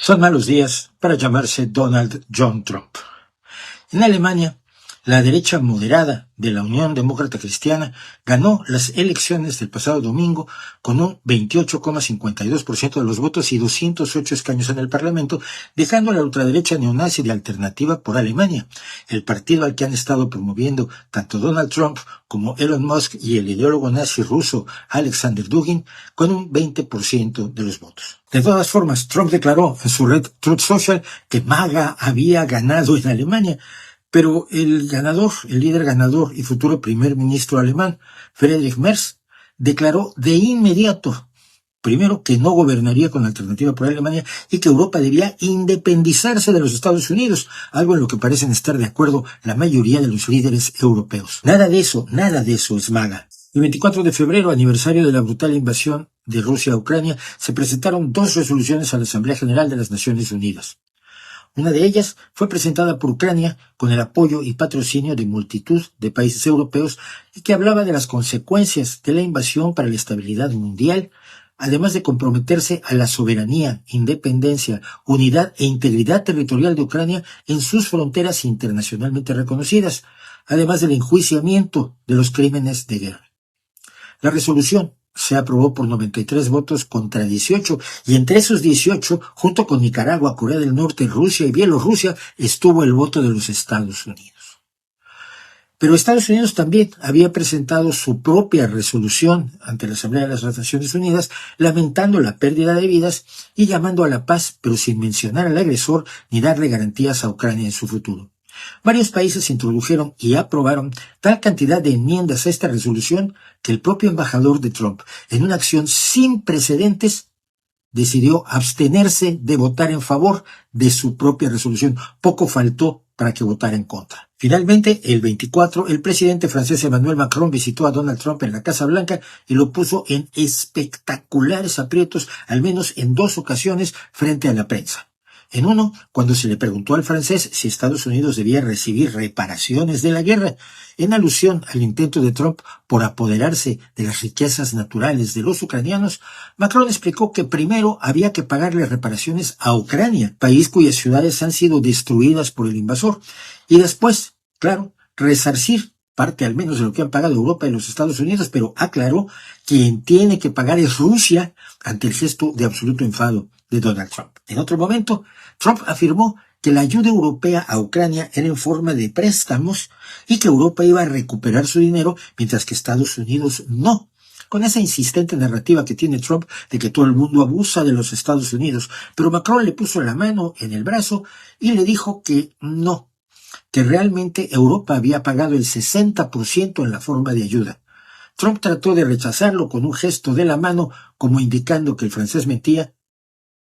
Son malos días para llamarse Donald John Trump. En Alemania, la derecha moderada de la Unión Demócrata Cristiana ganó las elecciones del pasado domingo con un 28,52% de los votos y 208 escaños en el Parlamento, dejando a la ultraderecha neonazi de Alternativa por Alemania, el partido al que han estado promoviendo tanto Donald Trump como Elon Musk y el ideólogo nazi ruso Alexander Dugin, con un 20% de los votos. De todas formas, Trump declaró en su red Truth Social que MAGA había ganado en Alemania, pero el líder ganador y futuro primer ministro alemán, Friedrich Merz, declaró de inmediato, primero, que no gobernaría con Alternativa por Alemania y que Europa debía independizarse de los Estados Unidos, algo en lo que parecen estar de acuerdo la mayoría de los líderes europeos. Nada de eso es MAGA. El 24 de febrero, aniversario de la brutal invasión de Rusia a Ucrania, se presentaron 2 resoluciones a la Asamblea General de las Naciones Unidas. Una de ellas fue presentada por Ucrania con el apoyo y patrocinio de multitud de países europeos y que hablaba de las consecuencias de la invasión para la estabilidad mundial, además de comprometerse a la soberanía, independencia, unidad e integridad territorial de Ucrania en sus fronteras internacionalmente reconocidas, además del enjuiciamiento de los crímenes de guerra. La resolución se aprobó por 93 votos contra 18, y entre esos 18, junto con Nicaragua, Corea del Norte, Rusia y Bielorrusia, estuvo el voto de los Estados Unidos. Pero Estados Unidos también había presentado su propia resolución ante la Asamblea de las Naciones Unidas, lamentando la pérdida de vidas y llamando a la paz, pero sin mencionar al agresor ni darle garantías a Ucrania en su futuro. Varios países introdujeron y aprobaron tal cantidad de enmiendas a esta resolución que el propio embajador de Trump, en una acción sin precedentes, decidió abstenerse de votar en favor de su propia resolución. Poco faltó para que votara en contra. Finalmente, el 24, el presidente francés Emmanuel Macron visitó a Donald Trump en la Casa Blanca y lo puso en espectaculares aprietos, al menos en 2 ocasiones, frente a la prensa. En uno, cuando se le preguntó al francés si Estados Unidos debía recibir reparaciones de la guerra, en alusión al intento de Trump por apoderarse de las riquezas naturales de los ucranianos, Macron explicó que primero había que pagarle reparaciones a Ucrania, país cuyas ciudades han sido destruidas por el invasor, y después, claro, resarcir parte al menos de lo que han pagado Europa y los Estados Unidos, pero aclaró que quien tiene que pagar es Rusia ante el gesto de absoluto enfado de Donald Trump. En otro momento, Trump afirmó que la ayuda europea a Ucrania era en forma de préstamos y que Europa iba a recuperar su dinero, mientras que Estados Unidos no. Con esa insistente narrativa que tiene Trump de que todo el mundo abusa de los Estados Unidos, pero Macron le puso la mano en el brazo y le dijo que no, que realmente Europa había pagado el 60% en la forma de ayuda. Trump trató de rechazarlo con un gesto de la mano, como indicando que el francés mentía,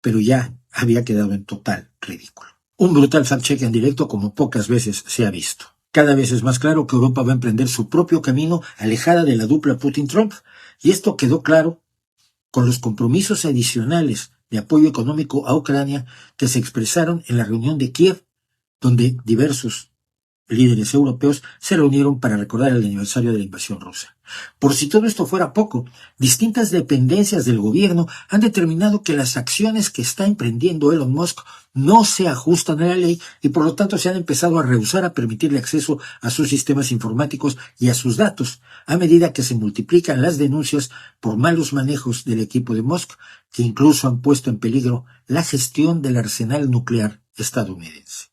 pero ya había quedado en total ridículo. Un brutal fact-check en directo como pocas veces se ha visto. Cada vez es más claro que Europa va a emprender su propio camino alejada de la dupla Putin-Trump, y esto quedó claro con los compromisos adicionales de apoyo económico a Ucrania que se expresaron en la reunión de Kiev, donde diversos líderes europeos se reunieron para recordar el aniversario de la invasión rusa. Por si todo esto fuera poco, distintas dependencias del gobierno han determinado que las acciones que está emprendiendo Elon Musk no se ajustan a la ley y por lo tanto se han empezado a rehusar a permitirle acceso a sus sistemas informáticos y a sus datos, a medida que se multiplican las denuncias por malos manejos del equipo de Musk, que incluso han puesto en peligro la gestión del arsenal nuclear estadounidense.